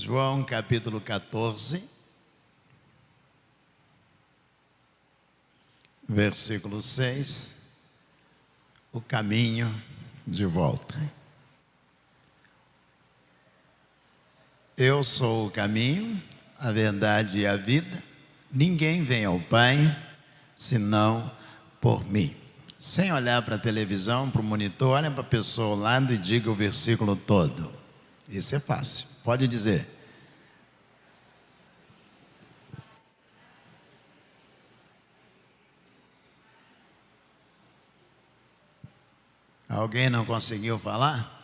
João capítulo 14, versículo 6, o caminho de volta. Eu sou o caminho, a verdade e a vida. Ninguém vem ao Pai senão por mim. Sem olhar para a televisão, para o monitor, olha para a pessoa ao lado e diga o versículo todo. Isso é fácil, pode dizer. Alguém não conseguiu falar?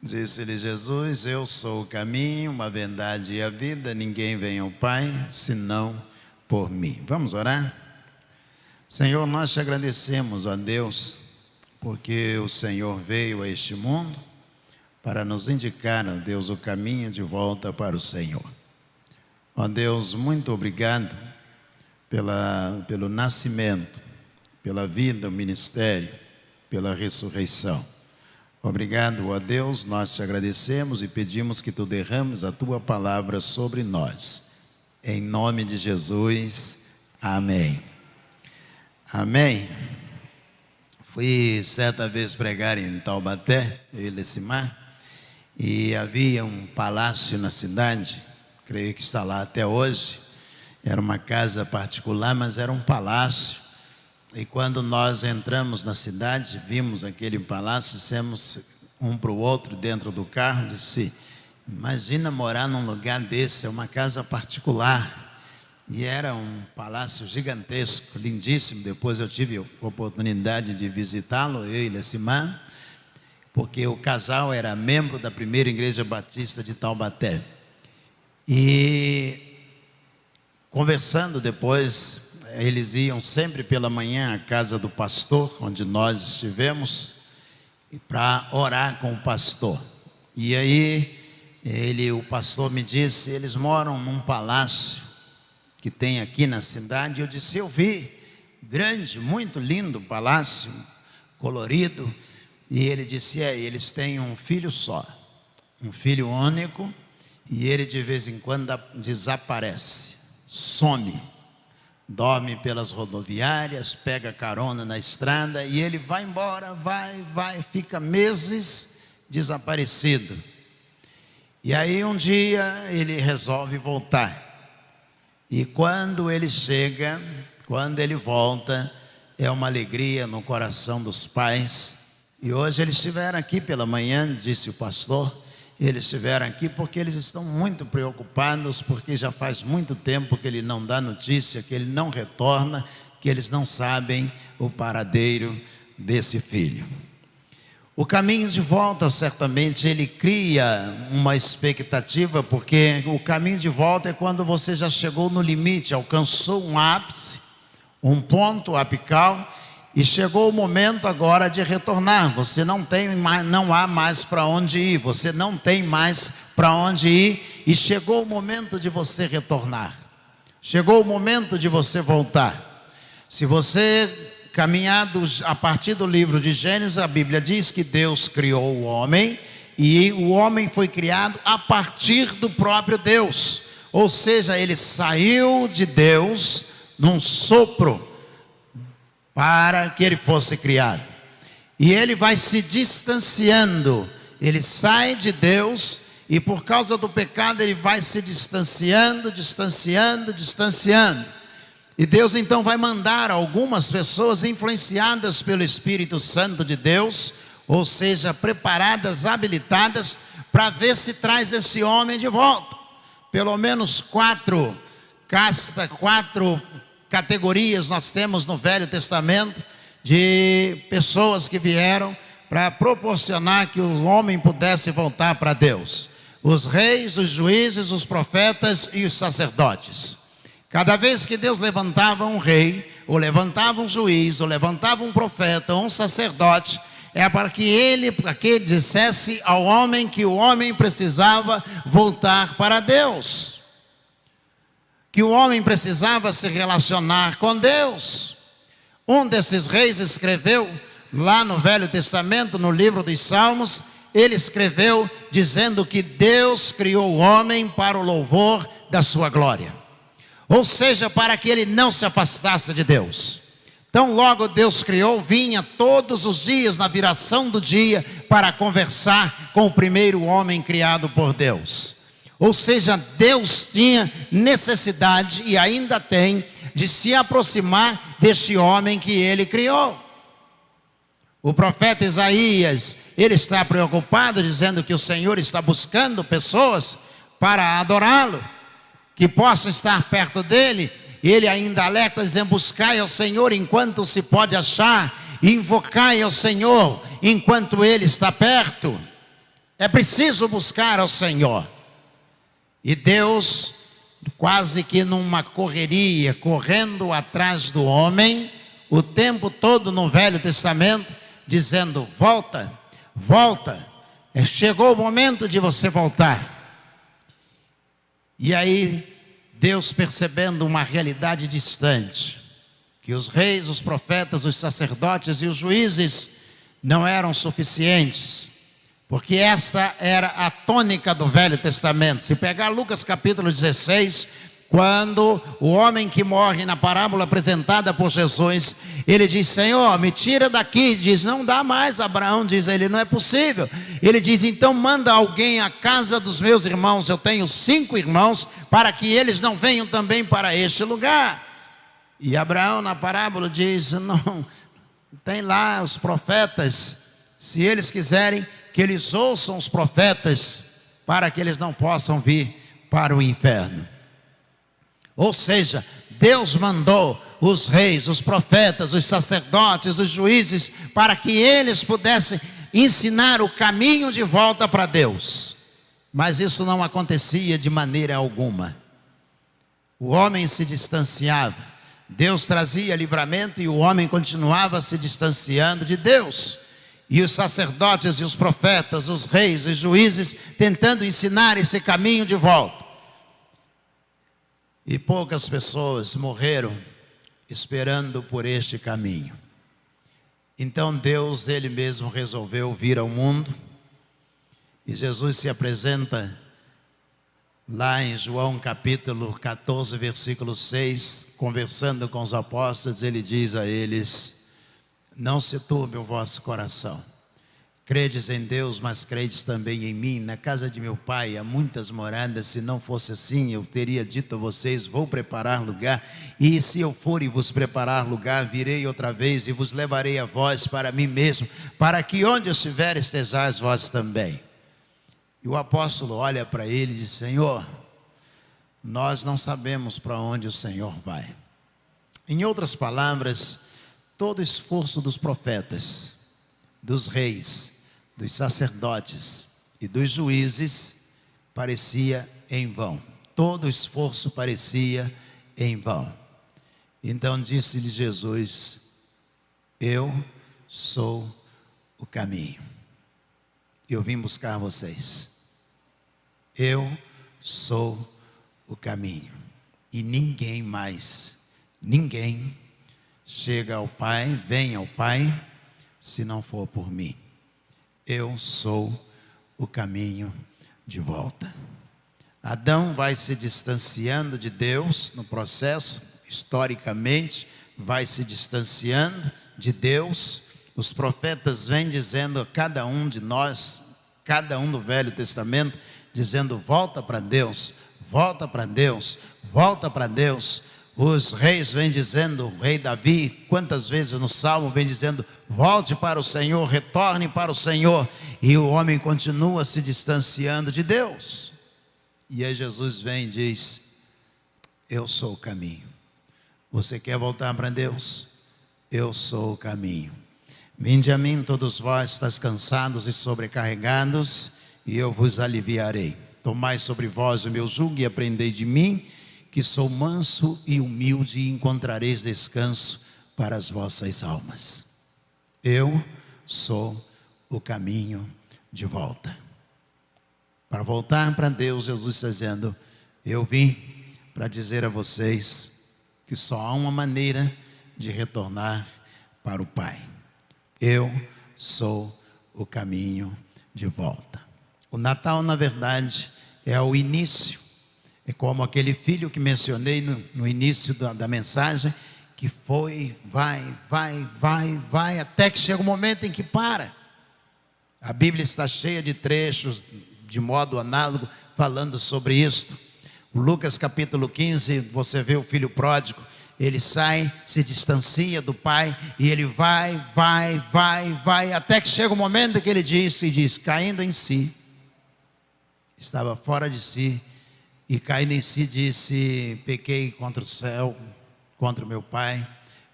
Disse-lhe Jesus: eu sou o caminho, a verdade e a vida. Ninguém vem ao Pai senão por mim. Vamos orar? Senhor, nós te agradecemos, ó Deus, porque o Senhor veio a este mundo para nos indicar, ó Deus, o caminho de volta para o Senhor. Ó Deus, muito obrigado pelo nascimento, pela vida, o ministério, pela ressurreição. Obrigado, ó Deus, nós te agradecemos e pedimos que tu derrames a tua palavra sobre nós. Em nome de Jesus, amém. Amém. Fui certa vez pregar em Taubaté, eu e Lecimar, e havia um palácio na cidade, creio que está lá até hoje. Era uma casa particular, mas era um palácio. E quando nós entramos na cidade, vimos aquele palácio, dissemos um para o outro dentro do carro, disse: imagina morar num lugar desse, é uma casa particular. E era um palácio gigantesco, lindíssimo. Depois eu tive a oportunidade de visitá-lo, eu e Lecimar, porque o casal era membro da primeira igreja batista de Taubaté. E conversando depois, eles iam sempre pela manhã à casa do pastor, onde nós estivemos, para orar com o pastor. E aí, o pastor me disse: eles moram num palácio que tem aqui na cidade. Eu disse: eu vi, grande, muito lindo palácio, colorido. E ele disse: eles têm um filho só, um filho único, e ele de vez em quando desaparece, some. Dorme pelas rodoviárias, pega carona na estrada e ele vai embora, vai, fica meses desaparecido. E aí um dia ele resolve voltar. E quando ele chega, quando ele volta, é uma alegria no coração dos pais. E hoje eles estiveram aqui pela manhã, disse o pastor. Eles estiveram aqui porque eles estão muito preocupados, porque já faz muito tempo que ele não dá notícia, que ele não retorna, que eles não sabem o paradeiro desse filho. O caminho de volta, certamente, ele cria uma expectativa, porque o caminho de volta é quando você já chegou no limite, alcançou um ápice, um ponto apical, e chegou o momento agora de retornar. Você não há mais para onde ir, você não tem mais para onde ir, e chegou o momento de você retornar. Chegou o momento de você voltar. Se você caminhado a partir do livro de Gênesis, a Bíblia diz que Deus criou o homem, e o homem foi criado a partir do próprio Deus. Ou seja, ele saiu de Deus num sopro para que ele fosse criado. E ele vai se distanciando, ele sai de Deus, e por causa do pecado ele vai se distanciando. E Deus então vai mandar algumas pessoas influenciadas pelo Espírito Santo de Deus, ou seja, preparadas, habilitadas, para ver se traz esse homem de volta. Pelo menos quatro categorias nós temos no Velho Testamento de pessoas que vieram para proporcionar que o homem pudesse voltar para Deus: os reis, os juízes, os profetas e os sacerdotes. Cada vez que Deus levantava um rei, ou levantava um juiz, ou levantava um profeta, ou um sacerdote, é para que ele dissesse ao homem que o homem precisava voltar para Deus, que o homem precisava se relacionar com Deus. Um desses reis escreveu lá no Velho Testamento, no livro dos Salmos, ele escreveu dizendo que Deus criou o homem para o louvor da sua glória. Ou seja, para que ele não se afastasse de Deus. Então logo Deus criou, vinha todos os dias na viração do dia para conversar com o primeiro homem criado por Deus. Ou seja, Deus tinha necessidade e ainda tem de se aproximar deste homem que ele criou. O profeta Isaías, ele está preocupado dizendo que o Senhor está buscando pessoas para adorá-lo, que possam estar perto dele. E ele ainda alerta dizendo: buscai ao Senhor enquanto se pode achar, invocai ao Senhor enquanto ele está perto. É preciso buscar ao Senhor. E Deus, quase que numa correria, correndo atrás do homem, o tempo todo no Velho Testamento, dizendo: volta, volta, chegou o momento de você voltar. E aí Deus, percebendo uma realidade distante, que os reis, os profetas, os sacerdotes e os juízes não eram suficientes, porque esta era a tônica do Velho Testamento. Se pegar Lucas capítulo 16, quando o homem que morre na parábola apresentada por Jesus, ele diz: Senhor, me tira daqui. Diz: não dá mais. Abraão diz a ele: não é possível. Ele diz: então manda alguém à casa dos meus irmãos, eu tenho 5 irmãos, para que eles não venham também para este lugar. E Abraão na parábola diz: não, tem lá os profetas, se eles quiserem que eles ouçam os profetas, para que eles não possam vir para o inferno. Ou seja, Deus mandou os reis, os profetas, os sacerdotes, os juízes, para que eles pudessem ensinar o caminho de volta para Deus. Mas isso não acontecia de maneira alguma. O homem se distanciava, Deus trazia livramento e o homem continuava se distanciando de Deus. E os sacerdotes e os profetas, os reis e juízes, tentando ensinar esse caminho de volta. E poucas pessoas morreram esperando por este caminho. Então Deus, ele mesmo resolveu vir ao mundo. E Jesus se apresenta lá em João capítulo 14, versículo 6, conversando com os apóstolos, ele diz a eles: não se turbe o vosso coração. Credes em Deus, mas credes também em mim. Na casa de meu pai há muitas moradas. Se não fosse assim, eu teria dito a vocês: vou preparar lugar. E se eu for e vos preparar lugar, virei outra vez e vos levarei a vós para mim mesmo, para que onde eu estiver estejais vós também. E o apóstolo olha para ele e diz: Senhor, nós não sabemos para onde o Senhor vai. Em outras palavras, todo esforço dos profetas, dos reis, dos sacerdotes e dos juízes parecia em vão. Todo esforço parecia em vão. Então disse-lhe Jesus: eu sou o caminho. Eu vim buscar vocês. Eu sou o caminho. E ninguém mais, ninguém chega ao Pai, vem ao Pai, se não for por mim. Eu sou o caminho de volta. Adão vai se distanciando de Deus no processo, historicamente, vai se distanciando de Deus. Os profetas vêm dizendo a cada um de nós, cada um do Velho Testamento, dizendo: volta para Deus, volta para Deus, volta para Deus. Os reis vêm dizendo, o rei Davi, quantas vezes no Salmo vem dizendo: volte para o Senhor, retorne para o Senhor. E o homem continua se distanciando de Deus. E aí Jesus vem e diz: eu sou o caminho. Você quer voltar para Deus? Eu sou o caminho. Vinde a mim todos vós estáis cansados e sobrecarregados, e eu vos aliviarei. Tomai sobre vós o meu jugo e aprendei de mim, que sou manso e humilde, e encontrareis descanso para as vossas almas. Eu sou o caminho de volta. Para voltar para Deus, Jesus está dizendo: eu vim para dizer a vocês que só há uma maneira de retornar para o Pai. Eu sou o caminho de volta. O Natal, na verdade, é o início. É como aquele filho que mencionei no início da mensagem, que foi, vai, até que chega um momento em que para. A Bíblia está cheia de trechos, de modo análogo, falando sobre isto. Lucas capítulo 15, você vê o filho pródigo, ele sai, se distancia do pai, e ele vai, até que chega um momento em que ele diz, caindo em si, estava fora de si, e caindo em si disse, pequei contra o céu, contra o meu pai,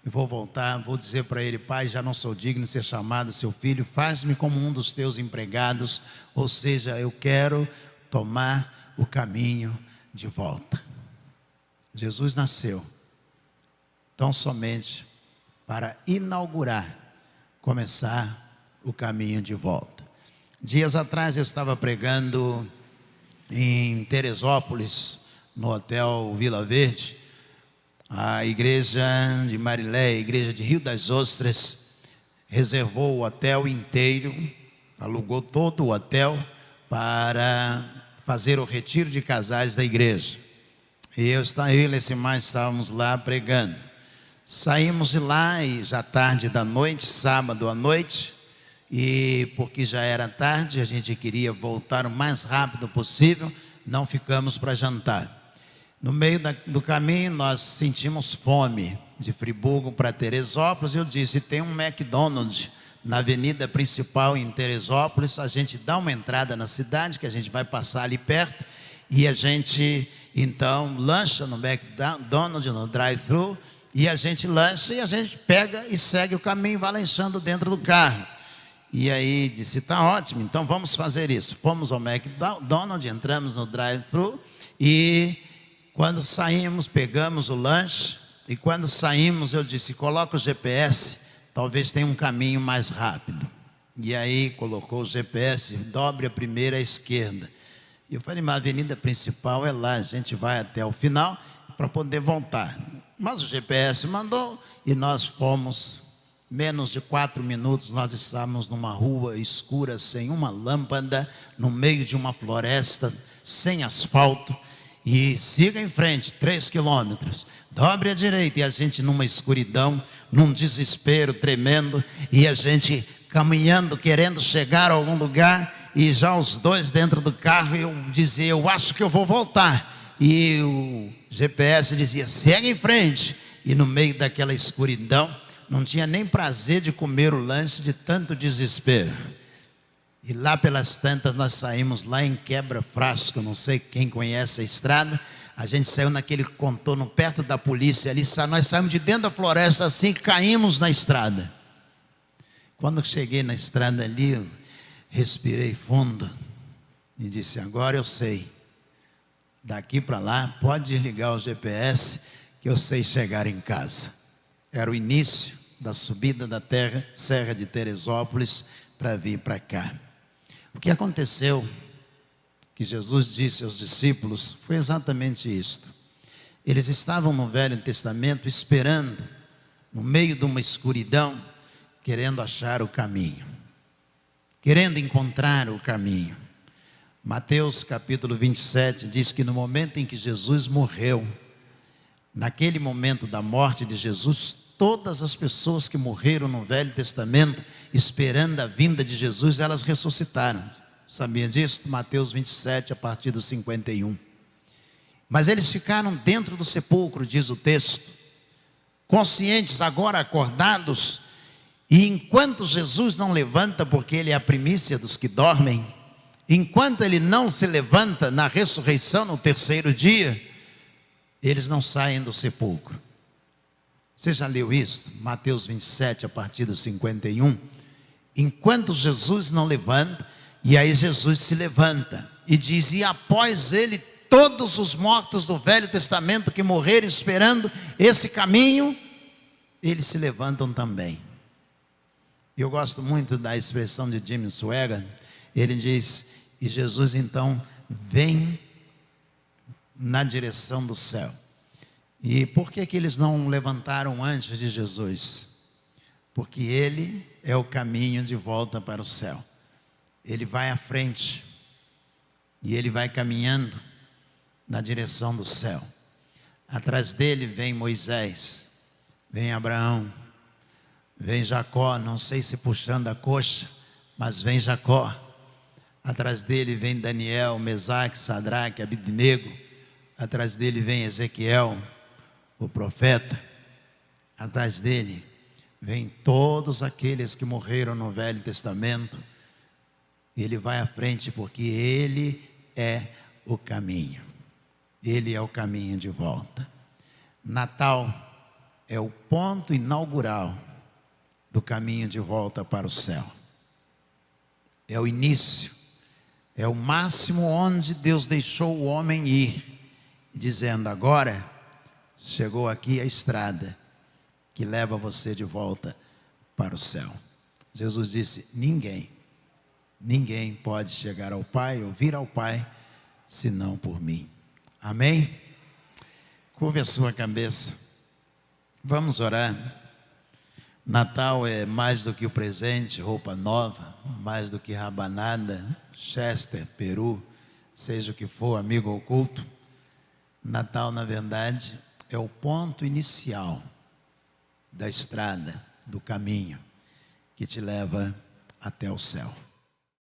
e vou voltar, vou dizer para ele, pai, já não sou digno de ser chamado seu filho, faz-me como um dos teus empregados, ou seja, eu quero tomar o caminho de volta. Jesus nasceu tão somente para inaugurar, começar o caminho de volta. Dias atrás eu estava pregando em Teresópolis, no hotel Vila Verde, a igreja de Marilé, a igreja de Rio das Ostras, reservou o hotel inteiro, alugou todo o hotel para fazer o retiro de casais da igreja. E eu e Lecimar estávamos lá pregando. Saímos de lá e já tarde da noite, sábado à noite, e porque já era tarde, a gente queria voltar o mais rápido possível, não ficamos para jantar. No meio do caminho nós sentimos fome, de Friburgo para Teresópolis. Eu disse, tem um McDonald's na avenida principal em Teresópolis, a gente dá uma entrada na cidade, que a gente vai passar ali perto, e a gente então lancha no McDonald's, no drive-thru, e a gente lancha e a gente pega e segue o caminho, vai lanchando dentro do carro. E aí disse, tá ótimo, então vamos fazer isso. Fomos ao McDonald's, entramos no drive-thru, e quando saímos, pegamos o lanche, e quando saímos eu disse, coloca o GPS, talvez tenha um caminho mais rápido. E aí colocou o GPS, dobre a primeira à esquerda. E eu falei, mas a avenida principal é lá, a gente vai até o final para poder voltar. Mas o GPS mandou e nós fomos, menos de 4 minutos, nós estávamos numa rua escura, sem uma lâmpada, no meio de uma floresta, sem asfalto. E siga em frente, 3 quilômetros, dobre à direita, e a gente numa escuridão, num desespero tremendo, e a gente caminhando, querendo chegar a algum lugar, e já os dois dentro do carro, eu dizia, eu acho que eu vou voltar, e o GPS dizia, segue em frente, e no meio daquela escuridão, não tinha nem prazer de comer o lanche de tanto desespero. E lá pelas tantas nós saímos lá em Quebra-Frasco, não sei quem conhece a estrada, a gente saiu naquele contorno perto da polícia ali, nós saímos de dentro da floresta assim, caímos na estrada. Quando eu cheguei na estrada ali, eu respirei fundo e disse, agora eu sei, daqui para lá pode desligar o GPS que eu sei chegar em casa. Era o início da subida da Serra de Teresópolis para vir para cá. O que aconteceu, que Jesus disse aos discípulos, foi exatamente isto. Eles estavam no Velho Testamento esperando, no meio de uma escuridão, querendo achar o caminho, querendo encontrar o caminho. Mateus capítulo 27 diz que no momento em que Jesus morreu, naquele momento da morte de Jesus, todas as pessoas que morreram no Velho Testamento, esperando a vinda de Jesus, elas ressuscitaram. Sabia disso? Mateus 27, a partir do 51. Mas eles ficaram dentro do sepulcro, diz o texto, conscientes, agora acordados, e enquanto Jesus não levanta, porque ele é a primícia dos que dormem, enquanto ele não se levanta na ressurreição no terceiro dia, eles não saem do sepulcro. Você já leu isso? Mateus 27, a partir do 51. Enquanto Jesus não levanta, e aí Jesus se levanta e diz, e após ele, todos os mortos do Velho Testamento que morreram esperando esse caminho, eles se levantam também. Eu gosto muito da expressão de Jim Swaggart. Ele diz, e Jesus então vem na direção do céu. E por que eles não levantaram antes de Jesus? Porque ele é o caminho de volta para o céu. ele vai à frente e ele vai caminhando na direção do céu. Atrás dele vem Moisés, vem Abraão, vem Jacó, não sei se puxando a coxa, mas vem Jacó. Atrás dele vem Daniel, Mesaque, Sadraque, Abednego. Atrás dele vem Ezequiel, o profeta. Atrás dele vem todos aqueles que morreram no Velho Testamento. Ele vai à frente porque ele é o caminho. Ele é o caminho de volta. Natal é o ponto inaugural do caminho de volta para o céu. É o início, é o máximo onde Deus deixou o homem ir, dizendo: agora chegou aqui a estrada que leva você de volta para o céu. Jesus disse: ninguém pode chegar ao Pai ou vir ao Pai senão por mim. Amém? Curva a sua cabeça. Vamos orar. Natal é mais do que o presente, roupa nova, mais do que rabanada, Chester, peru, seja o que for, amigo oculto. Natal, na verdade, é o ponto inicial da estrada, do caminho que te leva até o céu.